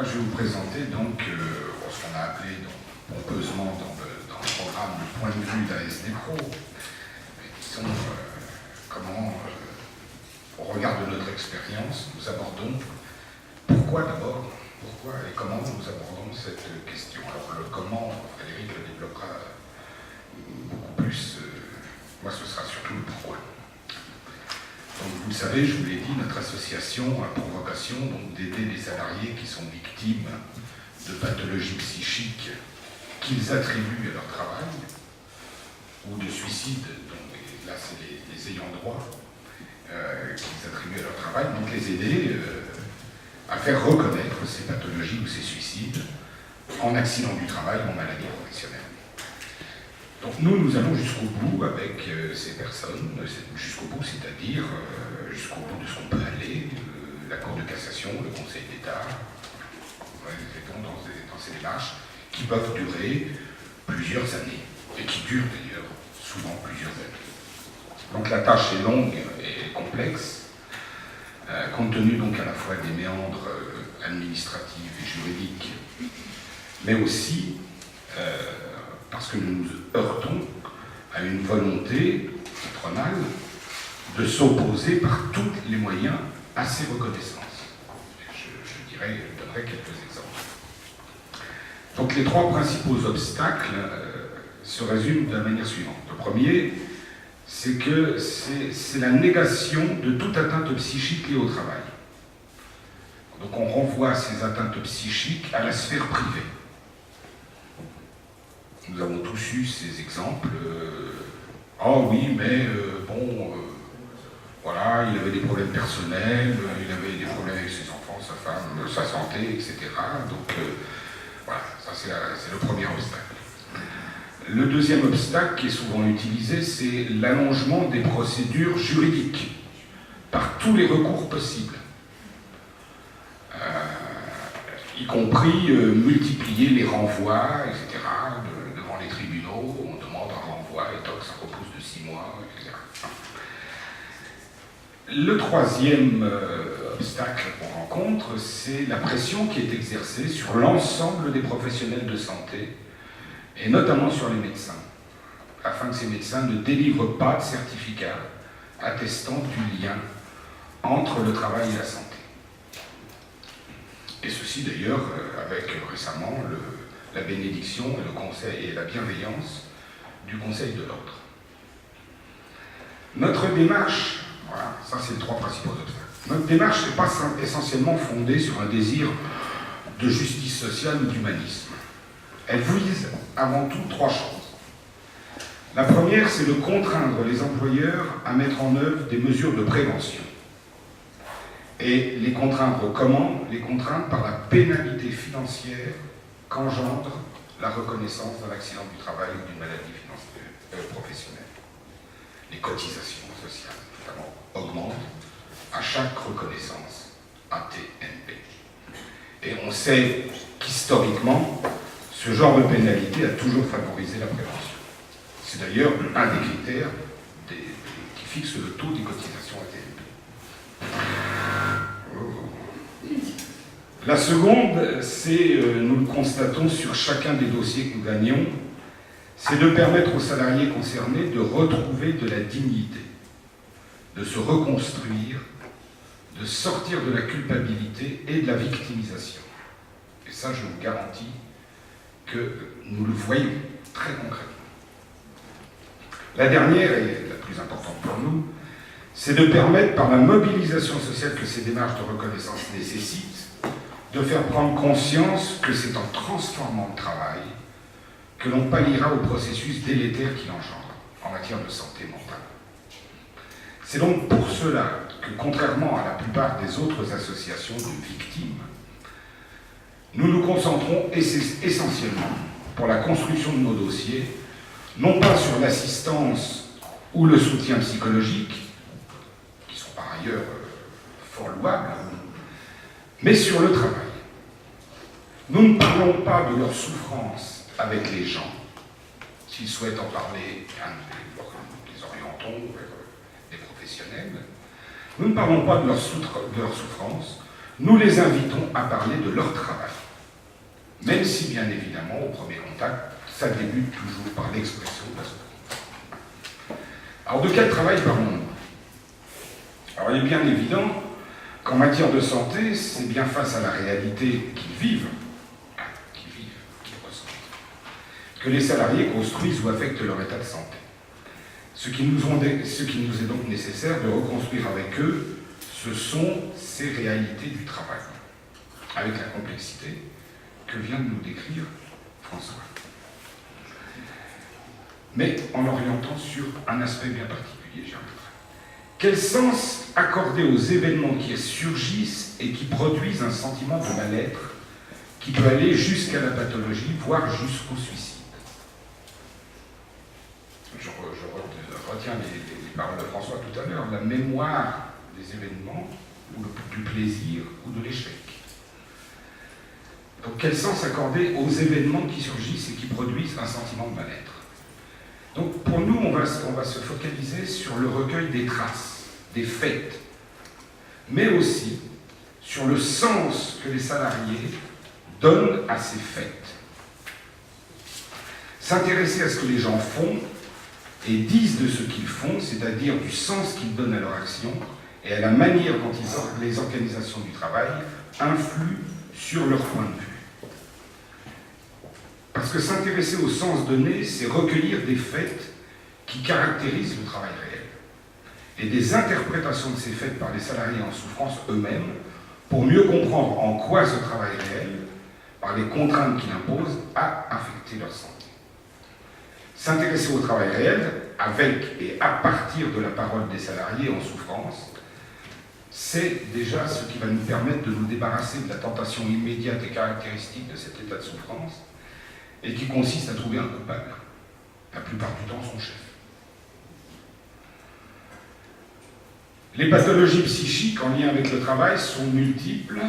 Moi, je vais vous présenter donc ce qu'on a appelé pompeusement dans le programme le point de vue d'ASD Pro, qui sont comment, au regard de notre expérience, nous abordons pourquoi d'abord, pourquoi et comment nous abordons cette question. Alors le comment, Frédéric le développera beaucoup plus, moi ce sera surtout le pourquoi. Donc, vous le savez, je vous l'ai dit, notre association a pour vocation d'aider les salariés qui sont victimes de pathologies psychiques qu'ils attribuent à leur travail, ou de suicides, donc là c'est les ayants droit, qu'ils attribuent à leur travail, donc les aider à faire reconnaître ces pathologies ou ces suicides en accident du travail, en maladie professionnelle. Donc nous allons jusqu'au bout avec ces personnes, jusqu'au bout, c'est-à-dire jusqu'au bout de ce qu'on peut aller, la Cour de cassation, le Conseil d'État, dans ces démarches qui peuvent durer plusieurs années, et qui durent d'ailleurs souvent plusieurs années. Donc la tâche est longue et complexe, compte tenu donc à la fois des méandres administratifs et juridiques, mais aussi parce que nous nous heurtons à une volonté patronale de s'opposer par tous les moyens à ces reconnaissances. Je donnerai quelques exemples. Donc les trois principaux obstacles se résument de la manière suivante. Le premier, c'est que c'est la négation de toute atteinte psychique liée au travail. Donc on renvoie ces atteintes psychiques à la sphère privée. Nous avons tous eu ces exemples. Oh oui, mais voilà, il avait des problèmes personnels, il avait des problèmes avec ses enfants, sa femme, sa santé, etc. Donc voilà, ça c'est le premier obstacle. Le deuxième obstacle qui est souvent utilisé, c'est l'allongement des procédures juridiques par tous les recours possibles, y compris multiplier les renvois, etc. Devant les tribunaux, on demande un renvoi et donc ça repousse de 6 mois, etc. Le troisième obstacle qu'on rencontre, c'est la pression qui est exercée sur l'ensemble des professionnels de santé, et notamment sur les médecins, afin que ces médecins ne délivrent pas de certificat attestant du lien entre le travail et la santé. Et ceci d'ailleurs avec récemment la bénédiction et le conseil et la bienveillance du Conseil de l'Ordre. Notre démarche, voilà, ça c'est les trois principaux obstacles. Notre démarche n'est pas essentiellement fondée sur un désir de justice sociale ou d'humanisme. Elle vise avant tout trois choses. La première, c'est de contraindre les employeurs à mettre en œuvre des mesures de prévention. Et les contraindre comment? Les contraindre par la pénalité financière qu'engendre la reconnaissance d'un accident du travail ou d'une maladie professionnelle. Les cotisations sociales, notamment, augmentent à chaque reconnaissance AT-MP. Et on sait qu'historiquement, ce genre de pénalité a toujours favorisé la prévention. C'est d'ailleurs un des critères qui fixe le taux des cotisations AT-MP. La seconde, c'est, nous le constatons sur chacun des dossiers que nous gagnons, c'est de permettre aux salariés concernés de retrouver de la dignité, de se reconstruire, de sortir de la culpabilité et de la victimisation. Et ça, je vous garantis que nous le voyons très concrètement. La dernière, et la plus importante pour nous, c'est de permettre, par la mobilisation sociale que ces démarches de reconnaissance nécessitent, de faire prendre conscience que c'est en transformant le travail que l'on palliera au processus délétère qu'il engendre en matière de santé mentale. C'est donc pour cela que, contrairement à la plupart des autres associations de victimes, nous nous concentrons essentiellement pour la construction de nos dossiers, non pas sur l'assistance ou le soutien psychologique, qui sont par ailleurs fort louables, mais sur le travail. Nous ne parlons pas de leur souffrance avec les gens. S'ils souhaitent en parler, les orientons vers des professionnels. Nous ne parlons pas de leur souffrance, nous les invitons à parler de leur travail. Même si, bien évidemment, au premier contact, ça débute toujours par l'expression de la santé. Alors, de quel travail parlons-nous? Alors, il est bien évident qu'en matière de santé, c'est bien face à la réalité qu'ils vivent, qu'ils ressentent, que les salariés construisent ou affectent leur état de santé. Ce qui nous est donc nécessaire de reconstruire avec eux, ce sont ces réalités du travail, avec la complexité que vient de nous décrire François. Mais en l'orientant sur un aspect bien particulier, j'y reviendrai. Quel sens accorder aux événements qui surgissent et qui produisent un sentiment de mal-être qui peut aller jusqu'à la pathologie, voire jusqu'au suicide? Je retiens les paroles de François tout à l'heure, la mémoire des événements, ou du plaisir, ou de l'échec. Donc quel sens accorder aux événements qui surgissent et qui produisent un sentiment de mal-être? Donc pour nous, on va se focaliser sur le recueil des traces, des faits, mais aussi sur le sens que les salariés donnent à ces faits. S'intéresser à ce que les gens font et disent de ce qu'ils font, c'est-à-dire du sens qu'ils donnent à leur action et à la manière dont les organisations du travail influent sur leur point de vue. Parce que s'intéresser au sens donné, c'est recueillir des faits qui caractérisent le travail réel et des interprétations de ces faits par les salariés en souffrance eux-mêmes pour mieux comprendre en quoi ce travail réel, par les contraintes qu'il impose, a affecté leur santé. S'intéresser au travail réel, avec et à partir de la parole des salariés en souffrance, c'est déjà ce qui va nous permettre de nous débarrasser de la tentation immédiate et caractéristique de cet état de souffrance, et qui consiste à trouver un coupable, la plupart du temps son chef. Les pathologies psychiques en lien avec le travail sont multiples,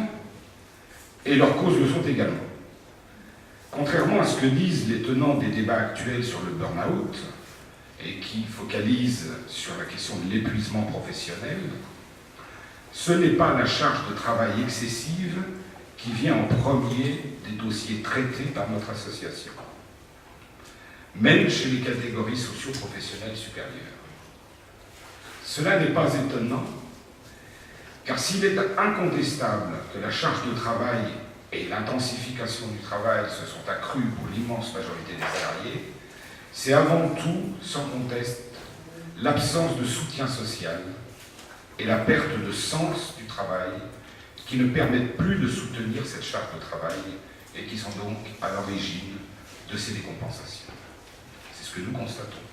et leurs causes le sont également. Contrairement à ce que disent les tenants des débats actuels sur le burn-out, et qui focalisent sur la question de l'épuisement professionnel, ce n'est pas la charge de travail excessive qui vient en premier des dossiers traités par notre association, même chez les catégories socio-professionnelles supérieures. Cela n'est pas étonnant, car s'il est incontestable que la charge de travail et l'intensification du travail se sont accrues pour l'immense majorité des salariés, c'est avant tout, sans conteste, l'absence de soutien social et la perte de sens du travail qui ne permettent plus de soutenir cette charge de travail et qui sont donc à l'origine de ces décompensations. C'est ce que nous constatons.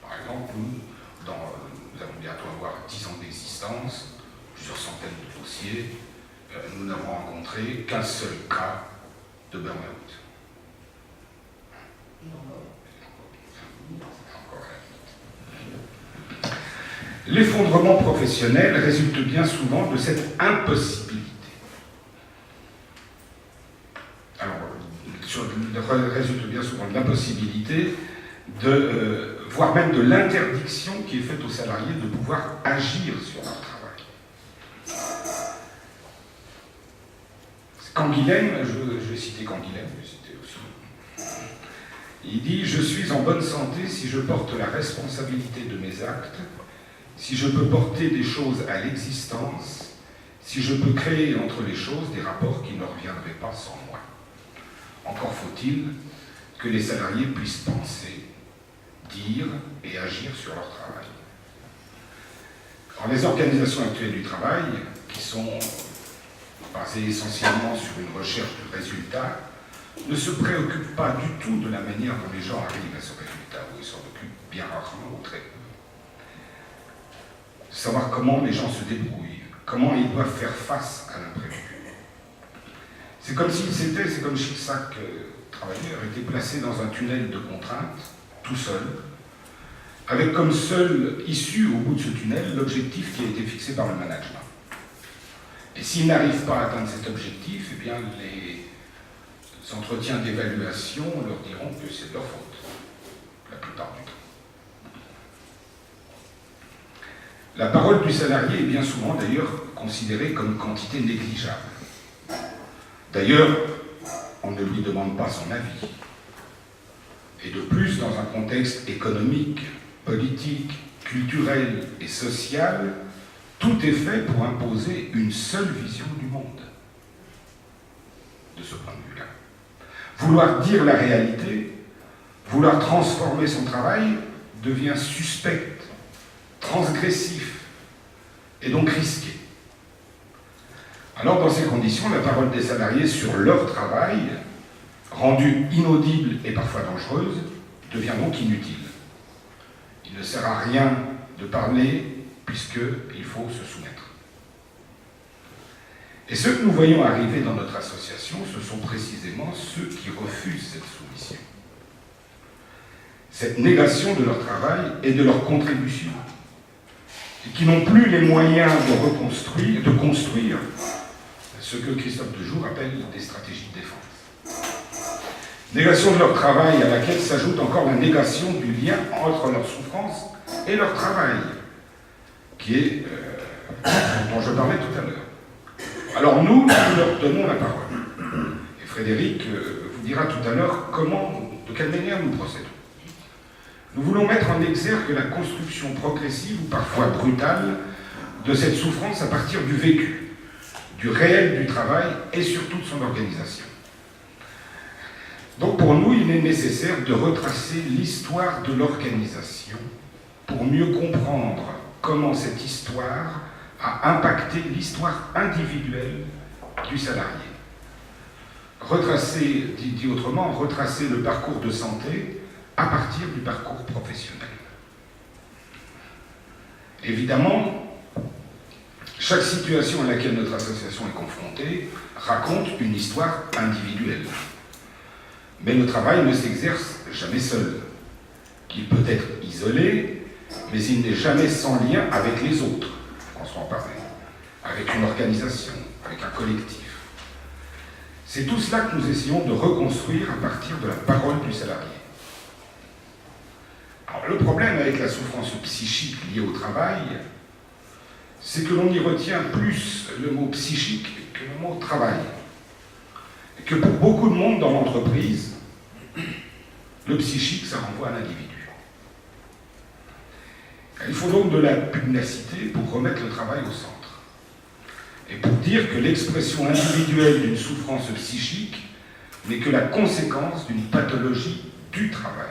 Par exemple, nous allons bientôt avoir 10 ans d'existence, plusieurs centaines de dossiers, nous n'avons rencontré qu'un seul cas de burn-out. L'effondrement professionnel résulte bien souvent de cette impossibilité. Alors, résulte bien souvent de l'impossibilité, voire même de l'interdiction qui est faite aux salariés de pouvoir agir sur leur travail. Canguilhem, je vais citer Canguilhem, je vais citer aussi. Il dit « Je suis en bonne santé si je porte la responsabilité de mes actes, si je peux porter des choses à l'existence, si je peux créer entre les choses des rapports qui ne reviendraient pas sans moi. Encore faut-il que les salariés puissent penser, dire et agir sur leur travail. » Alors, les organisations actuelles du travail, qui sont basées essentiellement sur une recherche de résultats, ne se préoccupent pas du tout de la manière dont les gens arrivent à ce résultat, ou ils s'en occupent bien rarement ou très peu. Savoir comment les gens se débrouillent, comment ils doivent faire face à l'imprévu. C'est comme si chaque travailleur était placé dans un tunnel de contraintes, tout seul, avec comme seule issue au bout de ce tunnel l'objectif qui a été fixé par le management. Et s'ils n'arrivent pas à atteindre cet objectif, eh bien les entretiens d'évaluation leur diront que c'est de leur faute, la plupart du temps. La parole du salarié est bien souvent d'ailleurs considéré comme quantité négligeable. D'ailleurs, on ne lui demande pas son avis. Et de plus, dans un contexte économique, politique, culturel et social, tout est fait pour imposer une seule vision du monde. De ce point de vue-là. Vouloir dire la réalité, vouloir transformer son travail devient suspect, transgressif et donc risqué. Alors, dans ces conditions, la parole des salariés sur leur travail, rendue inaudible et parfois dangereuse, devient donc inutile. Il ne sert à rien de parler puisqu'il faut se soumettre. Et ceux que nous voyons arriver dans notre association, ce sont précisément ceux qui refusent cette soumission. Cette négation de leur travail et de leur contribution, et qui n'ont plus les moyens de construire ce que Christophe Dejour appelle des stratégies de défense. Négation de leur travail à laquelle s'ajoute encore la négation du lien entre leur souffrance et leur travail, qui est dont je parlais tout à l'heure. Alors nous leur donnons la parole. Et Frédéric vous dira tout à l'heure de quelle manière nous procédons. Nous voulons mettre en exergue la construction progressive ou parfois brutale de cette souffrance à partir du vécu, du réel du travail et surtout de son organisation. Donc pour nous, il est nécessaire de retracer l'histoire de l'organisation pour mieux comprendre comment cette histoire a impacté l'histoire individuelle du salarié. Retracer, dit autrement, retracer le parcours de santé à partir du parcours professionnel. Évidemment, chaque situation à laquelle notre association est confrontée raconte une histoire individuelle. Mais le travail ne s'exerce jamais seul. Il peut être isolé, mais il n'est jamais sans lien avec les autres, qu'on soit en parler, avec une organisation, avec un collectif. C'est tout cela que nous essayons de reconstruire à partir de la parole du salarié. Alors, le problème avec la souffrance psychique liée au travail, c'est que l'on y retient plus le mot psychique que le mot travail. Et que pour beaucoup de monde dans l'entreprise, le psychique, ça renvoie à l'individu. Il faut donc de la pugnacité pour remettre le travail au centre. Et pour dire que l'expression individuelle d'une souffrance psychique n'est que la conséquence d'une pathologie du travail.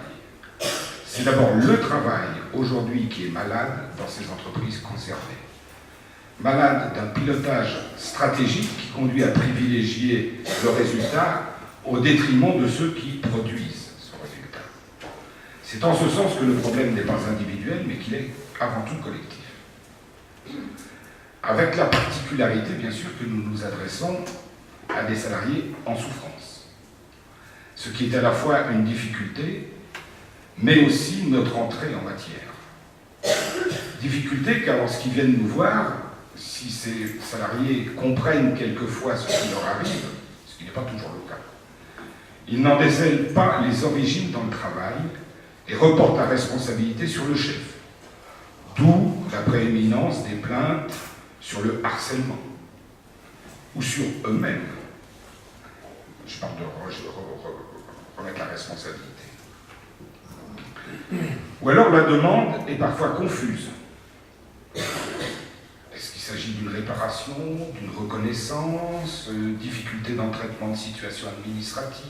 C'est d'abord le travail, aujourd'hui, qui est malade dans ces entreprises concernées. Malade d'un pilotage stratégique qui conduit à privilégier le résultat au détriment de ceux qui produisent ce résultat. C'est en ce sens que le problème n'est pas individuel, mais qu'il est avant tout collectif. Avec la particularité, bien sûr, que nous nous adressons à des salariés en souffrance. Ce qui est à la fois une difficulté, mais aussi notre entrée en matière. Difficulté car lorsqu'ils viennent nous voir, si ces salariés comprennent quelquefois ce qui leur arrive, ce qui n'est pas toujours le cas, ils n'en décèlent pas les origines dans le travail et reportent la responsabilité sur le chef. D'où la prééminence des plaintes sur le harcèlement ou sur eux-mêmes. Je parle de remettre la responsabilité. Ou alors la demande est parfois confuse. Est-ce qu'il s'agit d'une réparation, d'une reconnaissance, difficulté dans le traitement de situations administratives,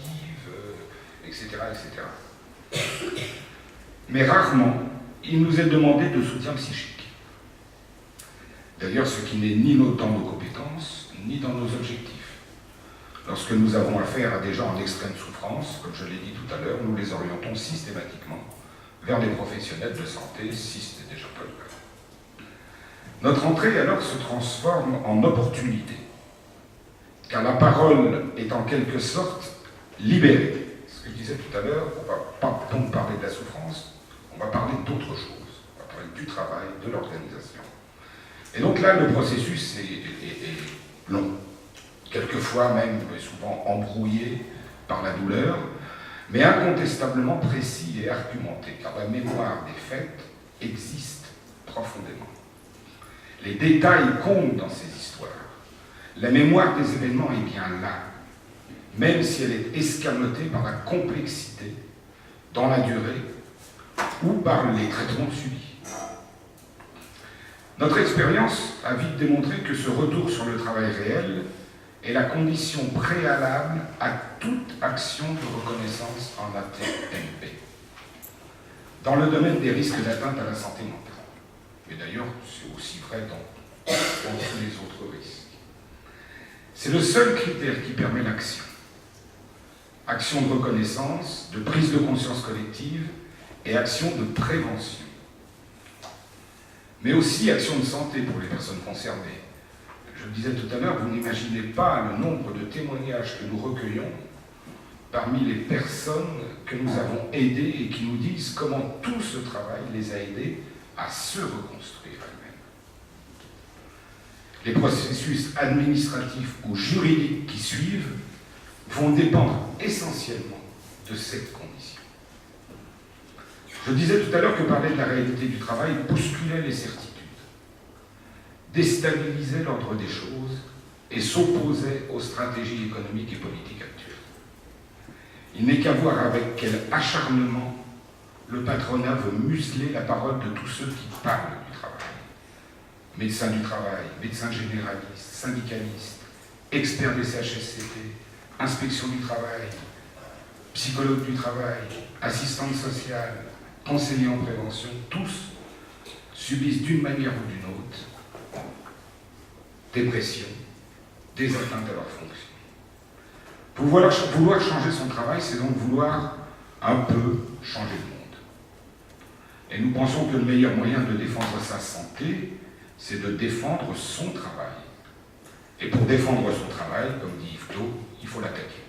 etc., etc. Mais rarement, il nous est demandé de soutien psychique. D'ailleurs, ce qui n'est ni dans nos compétences, ni dans nos objectifs. Lorsque nous avons affaire à des gens en extrême souffrance, comme je l'ai dit tout à l'heure, nous les orientons systématiquement vers des professionnels de santé, si ce n'est déjà pas le cas. Notre entrée alors se transforme en opportunité, car la parole est en quelque sorte libérée. Ce que je disais tout à l'heure, on ne va pas donc parler de la souffrance, on va parler d'autre chose. On va parler du travail, de l'organisation. Et donc là, le processus est long, quelquefois même, souvent embrouillé par la douleur, mais incontestablement précis et argumenté, car la mémoire des faits existe profondément. Les détails comptent dans ces histoires. La mémoire des événements est bien là, même si elle est escamotée par la complexité, dans la durée, ou par les traitements subis. Notre expérience a vite démontré que ce retour sur le travail réel est la condition préalable à toute action de reconnaissance en AT-MP, dans le domaine des risques d'atteinte à la santé mentale. Mais d'ailleurs, c'est aussi vrai dans tous les autres risques. C'est le seul critère qui permet l'action. Action de reconnaissance, de prise de conscience collective et action de prévention. Mais aussi action de santé pour les personnes concernées. Je le disais tout à l'heure, vous n'imaginez pas le nombre de témoignages que nous recueillons parmi les personnes que nous avons aidées et qui nous disent comment tout ce travail les a aidées à se reconstruire elles-mêmes. Les processus administratifs ou juridiques qui suivent vont dépendre essentiellement de cette condition. Je disais tout à l'heure que parler de la réalité du travail bousculait les certitudes, déstabilisait l'ordre des choses et s'opposait aux stratégies économiques et politiques actuelles. Il n'est qu'à voir avec quel acharnement le patronat veut museler la parole de tous ceux qui parlent du travail. Médecins du travail, médecins généralistes, syndicalistes, experts des CHSCT, inspection du travail, psychologues du travail, assistantes sociales, conseillers en prévention, tous subissent d'une manière ou d'une autre des pressions, des atteintes à leur fonction. Vouloir changer son travail, c'est donc vouloir un peu changer le monde. Et nous pensons que le meilleur moyen de défendre sa santé, c'est de défendre son travail. Et pour défendre son travail, comme dit Yves Clos, il faut l'attaquer.